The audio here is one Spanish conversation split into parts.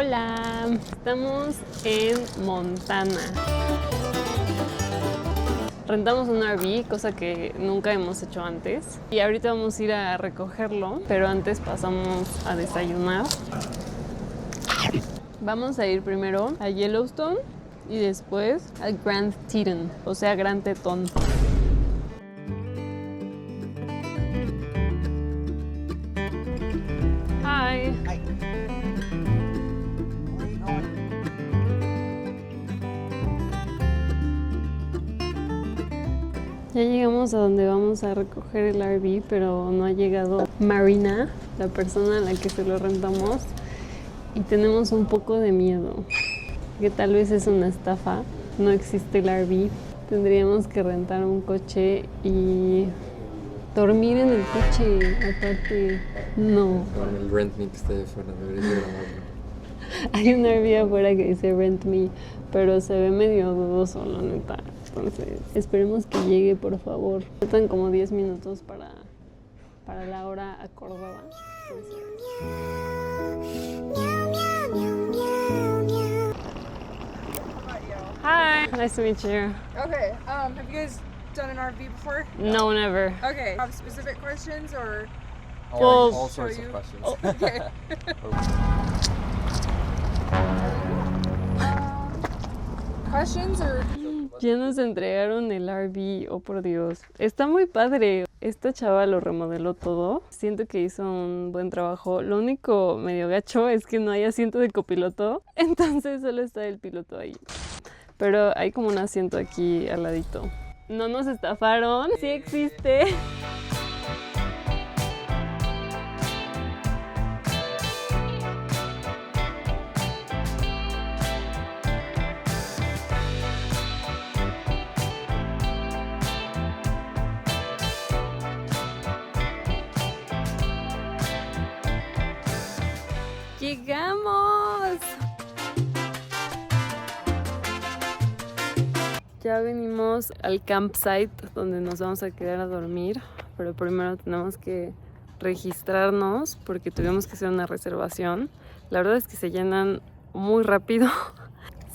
Hola, estamos en Montana. Rentamos un RV, cosa que nunca hemos hecho antes. Y ahorita vamos a ir a recogerlo, pero antes pasamos a desayunar. Vamos a ir primero a Yellowstone y después al Grand Teton, o sea, Gran Tetón. Hi. Hi. Ya llegamos a donde vamos a recoger el RV, pero no ha llegado Marina, la persona a la que se lo rentamos, y tenemos un poco de miedo, que tal vez es una estafa, no existe el RV, tendríamos que rentar un coche y dormir en el coche, aparte, no. Con el Rent Me que está de fuera, deberías de grabarlo. Hay un RV afuera que dice Rent Me, pero se ve medio dudoso, la neta. Entonces, esperemos que llegue, por favor. Faltan como 10 minutos para la hora acordada. Hi, nice to meet you. Okay, have you guys done an RV before? No, never. Okay, have specific questions or? Well, all sorts show of you. questions. Oh, okay. Questions or? Ya nos entregaron el RV, oh por Dios. Está muy padre. Esta chava lo remodeló todo. Siento que hizo un buen trabajo. Lo único medio gacho es que no hay asiento de copiloto. Entonces solo está el piloto ahí. Pero hay como un asiento aquí al ladito. No nos estafaron. Sí existe. ¡Llegamos! Ya venimos al campsite donde nos vamos a quedar a dormir, pero primero tenemos que registrarnos porque tuvimos que hacer una reservación. La verdad es que se llenan muy rápido.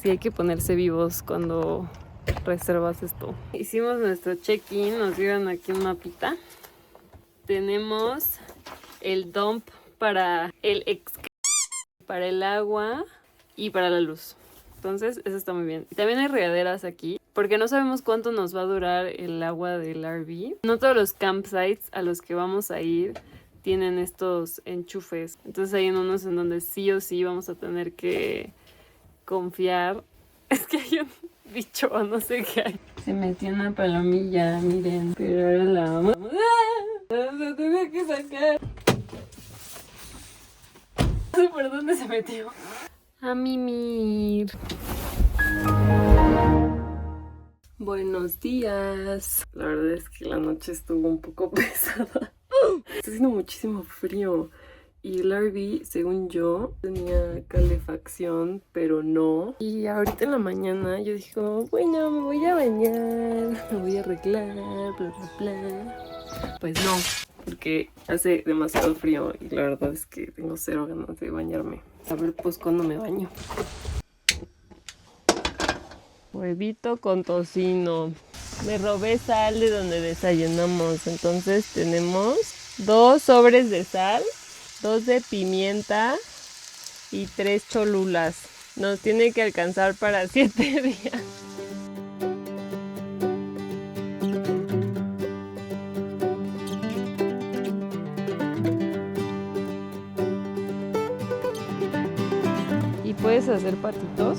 Sí hay que ponerse vivos cuando reservas esto. Hicimos nuestro check-in, nos dieron aquí un mapita. Tenemos el dump para el para el agua y para la luz. Entonces, eso está muy bien. Y también hay regaderas aquí, porque no sabemos cuánto nos va a durar el agua del RV. No todos los campsites a los que vamos a ir tienen estos enchufes. Entonces hay unos en donde sí o sí vamos a tener que confiar. Es que hay un bicho, no sé qué hay. Se metió una palomilla, miren. Pero ahora la vamos a tener que sacar. No sé por dónde se metió. A mimir. Buenos días. La verdad es que la noche estuvo un poco pesada. Está haciendo muchísimo frío. Y el RV, según yo, tenía calefacción, pero no. Y ahorita en la mañana yo dije, bueno, me voy a bañar, me voy a arreglar, bla, bla, bla. Pues no, porque hace demasiado frío y la verdad es que tengo cero ganas de bañarme. A ver, pues, ¿cuándo me baño? Huevito con tocino. Me robé sal de donde desayunamos. Entonces tenemos 2 sobres de sal, 2 de pimienta y 3 cholulas. Nos tiene que alcanzar para 7 días. ¿Y puedes hacer patitos?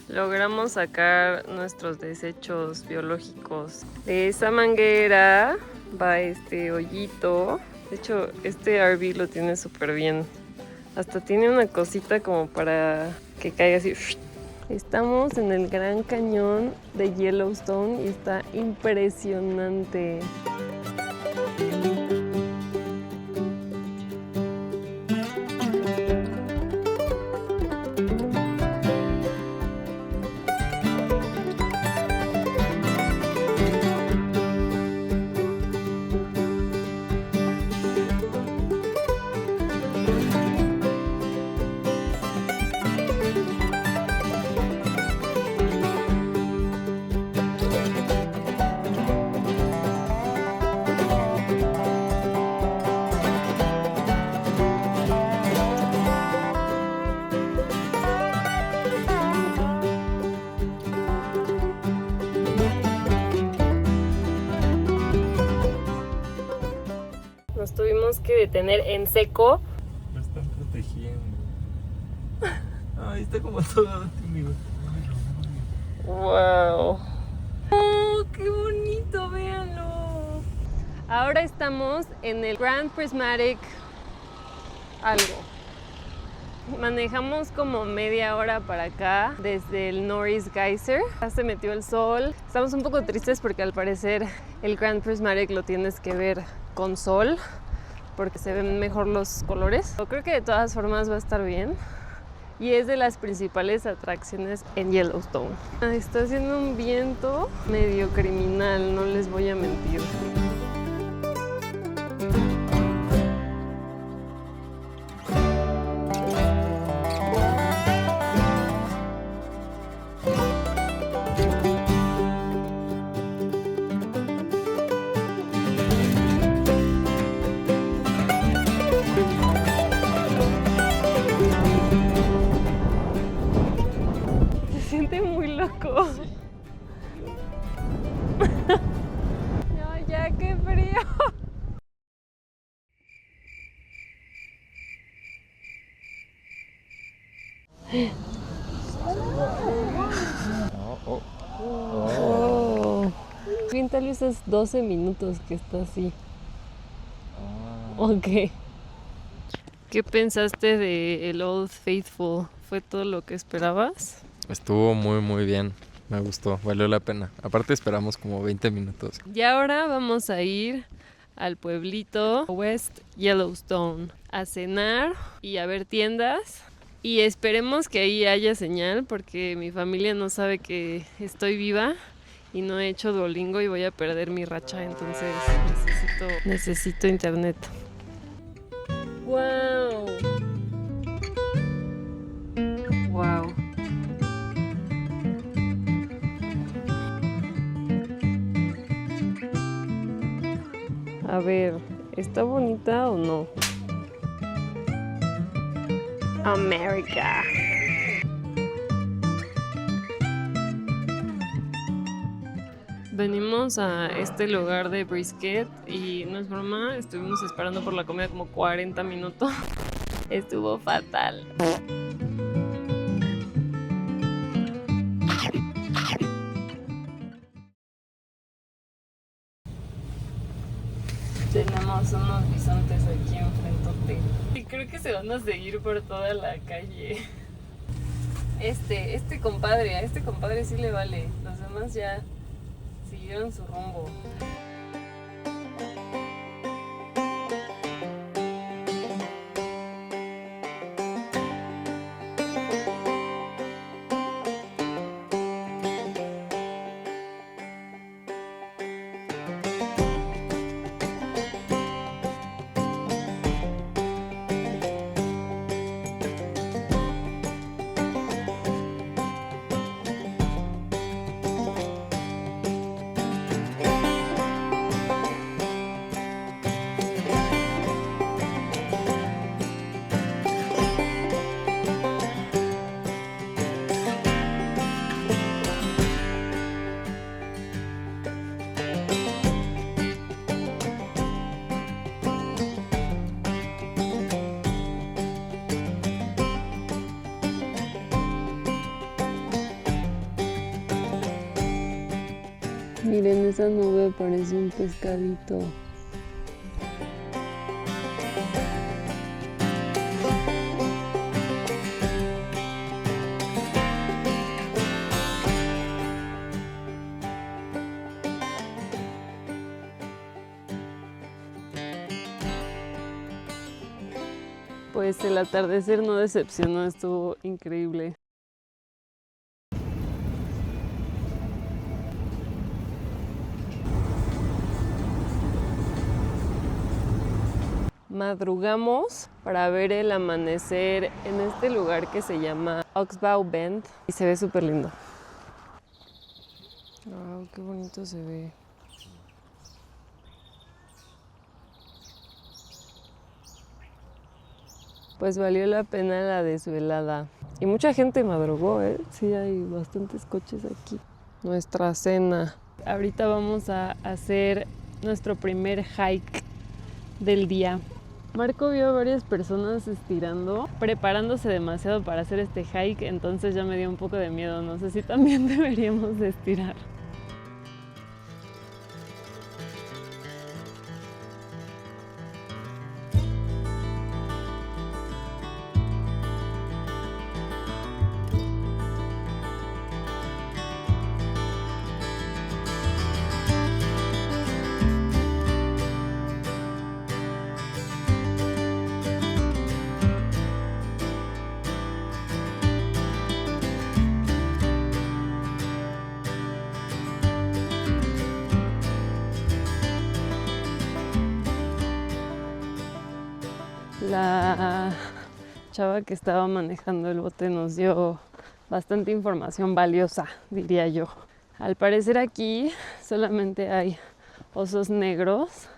Logramos sacar nuestros desechos biológicos. De esa manguera va este hoyito. De hecho, este RV lo tiene súper bien. Hasta tiene una cosita como para que caiga así. Estamos en el Gran Cañón de Yellowstone y está impresionante. Nos tuvimos que detener en seco. Lo están protegiendo. Ay, está como todo tímido. ¡Wow! ¡Oh, qué bonito! ¡Véanlo! Ahora estamos en el Grand Prismatic algo. Manejamos como media hora para acá desde el Norris Geyser. Ya se metió el sol. Estamos un poco tristes porque al parecer el Grand Prismatic lo tienes que ver con sol porque se ven mejor los colores. Pero creo que de todas formas va a estar bien. Y es de las principales atracciones en Yellowstone. Está haciendo un viento medio criminal, no les voy a mentir. Siente muy loco. No, ya qué frío. Oh. Bien, tal vez es 12 minutos que está así. Ok. ¿Qué pensaste de el Old Faithful? ¿Fue todo lo que esperabas? Estuvo muy bien. Me gustó, valió la pena. Aparte esperamos como 20 minutos. Y ahora vamos a ir al pueblito West Yellowstone a cenar y a ver tiendas. Y esperemos que ahí haya señal porque mi familia no sabe que estoy viva y no he hecho Duolingo y voy a perder mi racha, entonces necesito internet. ¡Wow! ¡Wow! A ver, ¿está bonita o no? América. Venimos a este lugar de brisket y no es broma, estuvimos esperando por la comida como 40 minutos. Estuvo fatal. Tenemos unos bisontes aquí enfrentote. Y creo que se van a seguir por toda la calle. Este compadre, a este compadre sí le vale. Los demás ya siguieron su rumbo. Miren, esa nube parece un pescadito. Pues el atardecer no decepcionó, estuvo increíble. Madrugamos para ver el amanecer en este lugar que se llama Oxbow Bend y se ve súper lindo. Wow, qué bonito se ve. Pues valió la pena la desvelada. Y mucha gente madrugó, ¿eh? Sí, hay bastantes coches aquí. Nuestra cena. Ahorita vamos a hacer nuestro primer hike del día. Marco vio a varias personas estirando, preparándose demasiado para hacer este hike, entonces ya me dio un poco de miedo. No sé si también deberíamos de estirar. La chava que estaba manejando el bote nos dio bastante información valiosa, diría yo. Al parecer aquí solamente hay osos negros,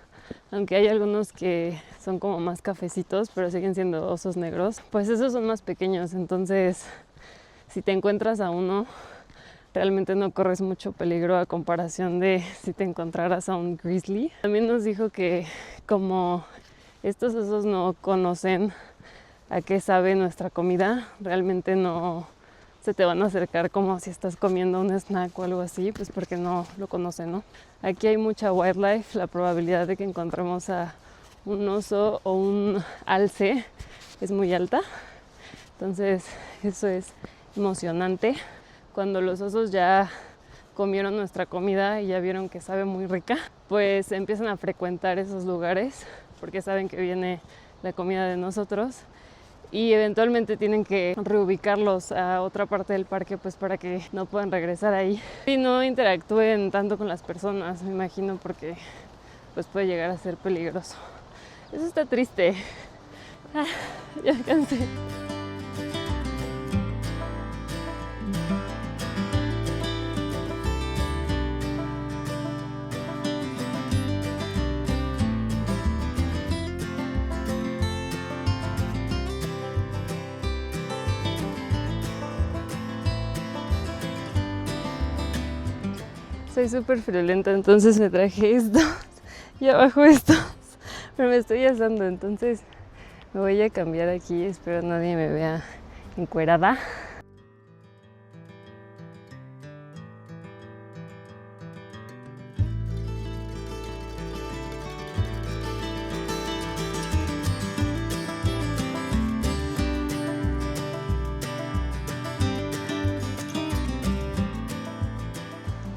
aunque hay algunos que son como más cafecitos, pero siguen siendo osos negros. Pues esos son más pequeños, entonces si te encuentras a uno, realmente no corres mucho peligro a comparación de si te encontraras a un grizzly. También nos dijo que como estos osos no conocen a qué sabe nuestra comida, realmente no se te van a acercar como si estás comiendo un snack o algo así, pues porque no lo conocen, ¿no? Aquí hay mucha wildlife, la probabilidad de que encontremos a un oso o un alce es muy alta, entonces eso es emocionante. Cuando los osos ya comieron nuestra comida y ya vieron que sabe muy rica, pues empiezan a frecuentar esos lugares porque saben que viene la comida de nosotros y eventualmente tienen que reubicarlos a otra parte del parque pues para que no puedan regresar ahí y no interactúen tanto con las personas, me imagino, porque pues puede llegar a ser peligroso. Eso está triste. Ya me cansé. Soy súper friolenta, entonces me traje estos y abajo estos, pero me estoy asando, entonces me voy a cambiar aquí, espero nadie me vea encuerada.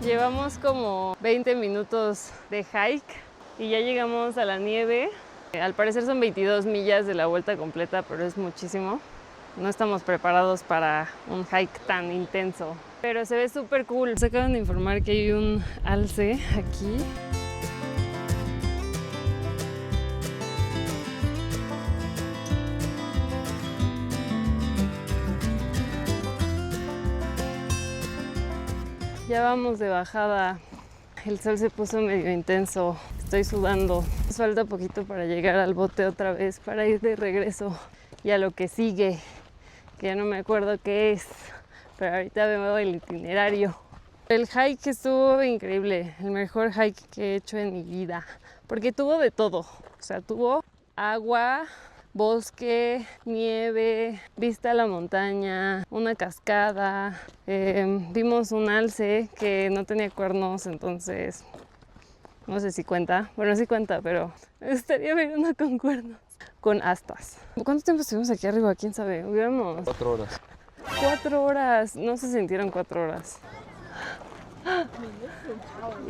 Llevamos como 20 minutos de hike y ya llegamos a la nieve. Al parecer son 22 millas de la vuelta completa, pero es muchísimo. No estamos preparados para un hike tan intenso, pero se ve súper cool. Se acaban de informar que hay un alce aquí. Ya vamos de bajada, el sol se puso medio intenso, estoy sudando. Nos falta poquito para llegar al bote otra vez, para ir de regreso y a lo que sigue, que ya no me acuerdo qué es, pero ahorita veo el itinerario. El hike estuvo increíble, el mejor hike que he hecho en mi vida, porque tuvo de todo, o sea, tuvo agua, bosque, nieve, vista a la montaña, una cascada, vimos un alce que no tenía cuernos, entonces no sé si cuenta, bueno sí cuenta, pero me gustaría ver uno con cuernos, con astas. ¿Cuánto tiempo estuvimos aquí arriba? ¿Quién sabe? Hubiéramos... 4 horas. 4 horas, no se sintieron 4 horas.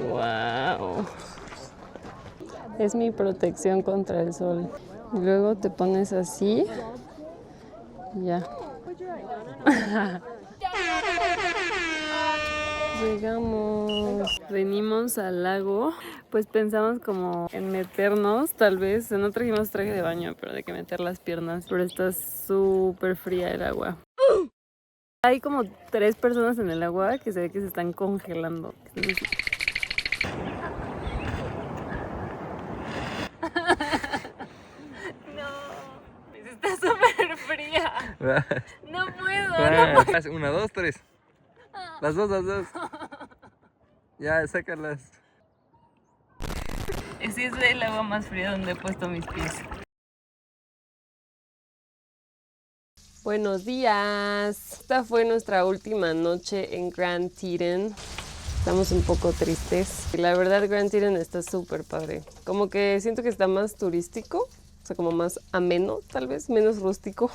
Wow. Es mi protección contra el sol. Y luego te pones así y ya. Llegamos. Venimos al lago. Pues pensamos como en meternos, tal vez. No trajimos traje de baño, pero de que meter las piernas. Pero está súper fría el agua. Hay como 3 personas en el agua que se ve que se están congelando. Está súper fría. No puedo. 1, 2, 3. Las dos. Ya, sácalas. Sí, es el agua más fría donde he puesto mis pies. Buenos días. Esta fue nuestra última noche en Grand Teton. Estamos un poco tristes. La verdad, Grand Teton está súper padre. Como que siento que está más turístico, o sea, como más ameno, tal vez, menos rústico.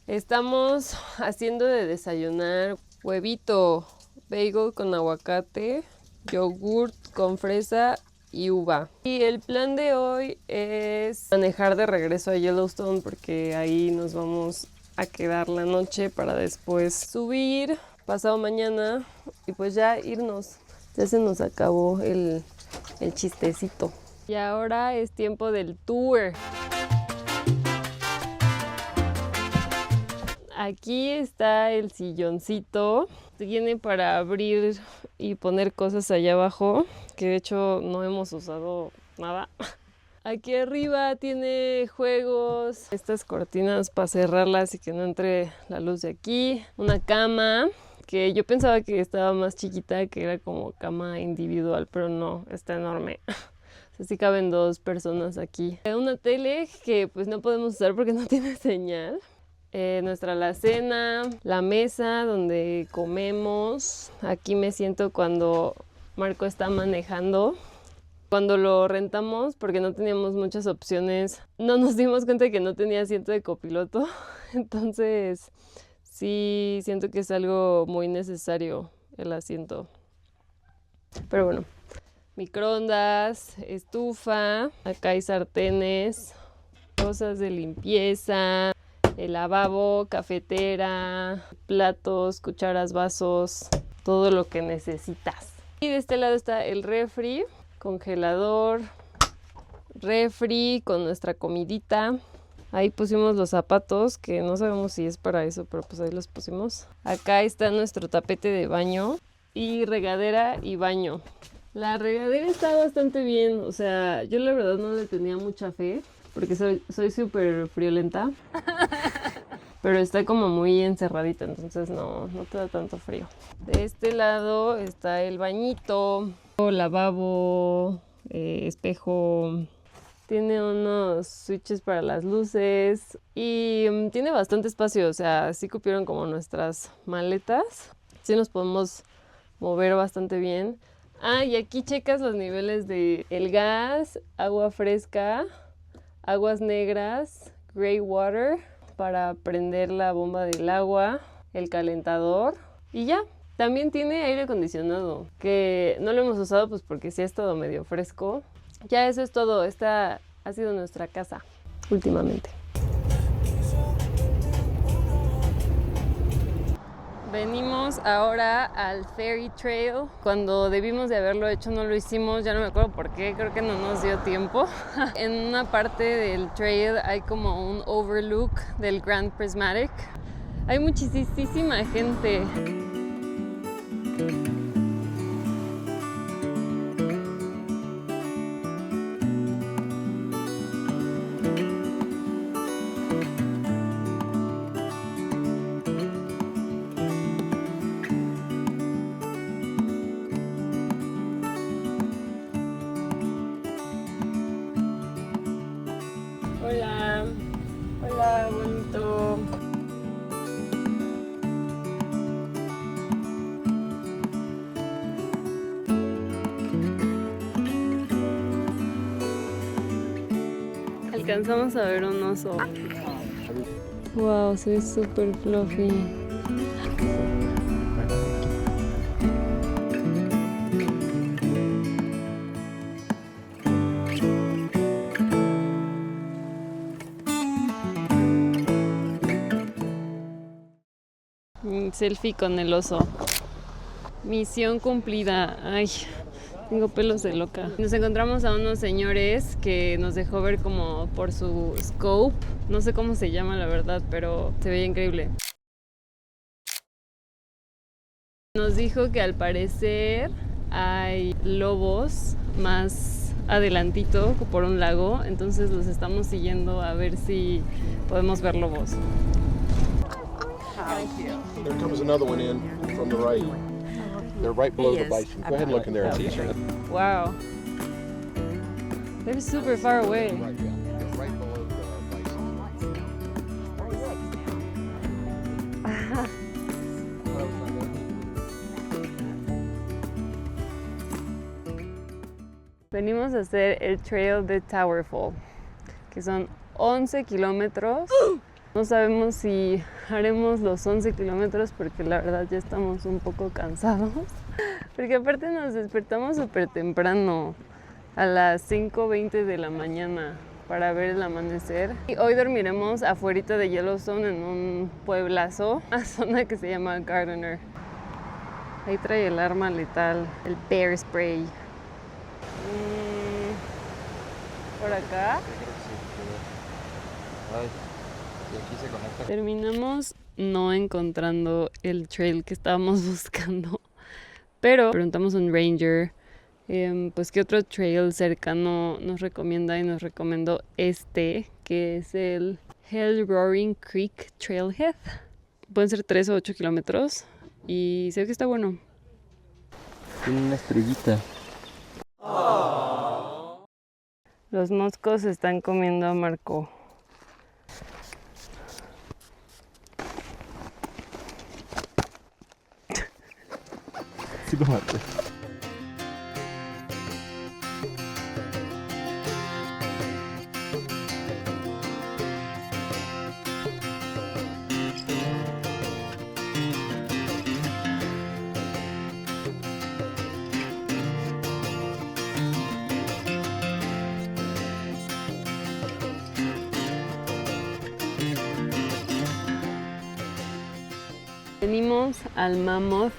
Estamos haciendo de desayunar huevito, bagel con aguacate, yogurt con fresa y uva. Y el plan de hoy es manejar de regreso a Yellowstone porque ahí nos vamos a quedar la noche para después subir pasado mañana y pues ya irnos. Ya se nos acabó el chistecito. Y ahora es tiempo del tour. Aquí está el silloncito. Tiene para abrir y poner cosas allá abajo, que de hecho no hemos usado nada. Aquí arriba tiene juegos, estas cortinas para cerrarlas y que no entre la luz de aquí. Una cama, que yo pensaba que estaba más chiquita, que era como cama individual, pero no, está enorme. Así caben 2 personas aquí. Una tele que pues no podemos usar porque no tiene señal. Nuestra alacena, la mesa donde comemos. Aquí me siento cuando Marco está manejando. Cuando lo rentamos, porque no teníamos muchas opciones, no nos dimos cuenta de que no tenía asiento de copiloto. Entonces, sí, siento que es algo muy necesario el asiento. Pero bueno, microondas, estufa, acá hay sartenes, cosas de limpieza, el lavabo, cafetera, platos, cucharas, vasos, todo lo que necesitas. Y de este lado está el refri, congelador, refri con nuestra comidita. Ahí pusimos los zapatos, que no sabemos si es para eso, pero pues ahí los pusimos. Acá está nuestro tapete de baño y regadera y baño. La regadera está bastante bien, o sea, yo la verdad no le tenía mucha fe, porque soy súper friolenta, pero está como muy encerradita, entonces no te da tanto frío. De este lado está el bañito, lavabo, espejo, tiene unos switches para las luces y tiene bastante espacio, o sea, sí cupieron como nuestras maletas, sí nos podemos mover bastante bien. Ah, y aquí checas los niveles de el gas, agua fresca, aguas negras, gray water para prender la bomba del agua, el calentador y ya. También tiene aire acondicionado, que no lo hemos usado pues porque sí ha estado medio fresco. Ya eso es todo, esta ha sido nuestra casa últimamente. Venimos ahora al Ferry Trail. Cuando debimos de haberlo hecho no lo hicimos, ya no me acuerdo por qué, creo que no nos dio tiempo. En una parte del trail hay como un overlook del Grand Prismatic. Hay muchísima gente. Hola, hola, bonito. Alcanzamos a ver un oso. Wow, se ve súper fluffy. Selfie con el oso. Misión cumplida. Ay, tengo pelos de loca. Nos encontramos a unos señores que nos dejó ver como por su scope. No sé cómo se llama la verdad, pero se veía increíble. Nos dijo que al parecer hay lobos más adelantito por un lago, entonces los estamos siguiendo a ver si podemos ver lobos. There comes another one in from the right. They're right below the bison. Go ahead and look in there and see. Wow. They're super far away. Right, yeah. They're right below the Venimos a hacer el trail de Tower Fall, que son 11 kilómetros. No sabemos si haremos los 11 kilómetros porque la verdad ya estamos un poco cansados. Porque aparte nos despertamos súper temprano, a las 5:20 de la mañana, para ver el amanecer. Y hoy dormiremos afuera de Yellowstone en un pueblazo, una zona que se llama Gardiner. Ahí trae el arma letal, el bear spray. Por acá. Ay, y aquí se conecta. Terminamos no encontrando el trail que estábamos buscando, pero preguntamos a un ranger pues qué otro trail cercano nos recomienda y nos recomendó este, que es el Hell Roaring Creek Trailhead. Pueden ser 3 o 8 kilómetros y se ve que está bueno. Tiene una estrellita. Los moscos están comiendo a Marco. Sí lo maté. Venimos al Mammoth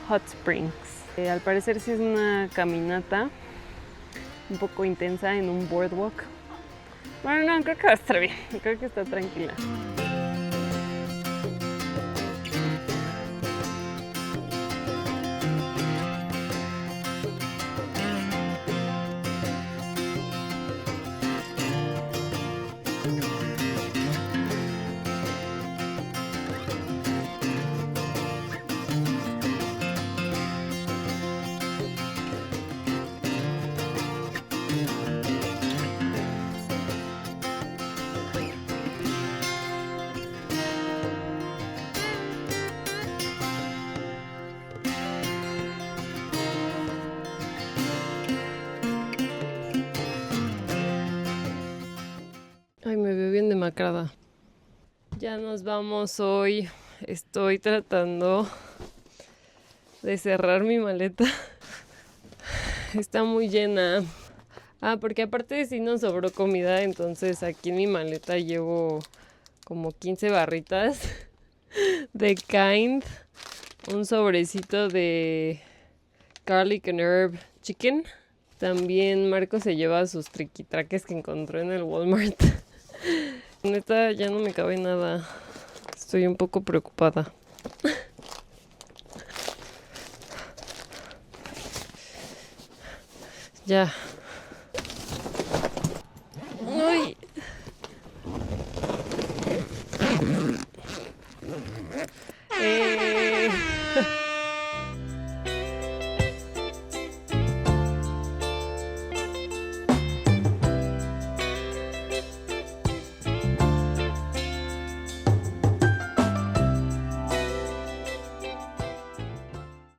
Hot Springs. Al parecer sí es una caminata un poco intensa en un boardwalk. Bueno, no, creo que va a estar bien. Creo que está tranquila. Ay, me veo bien demacrada. Ya nos vamos hoy. Estoy tratando de cerrar mi maleta. Está muy llena. Porque aparte sí nos sobró comida, entonces aquí en mi maleta llevo como 15 barritas de Kind, un sobrecito de garlic and herb chicken. También Marco se lleva sus triquitraques que encontró en el Walmart. Neta, ya no me cabe nada. Estoy un poco preocupada. Ya. Ay.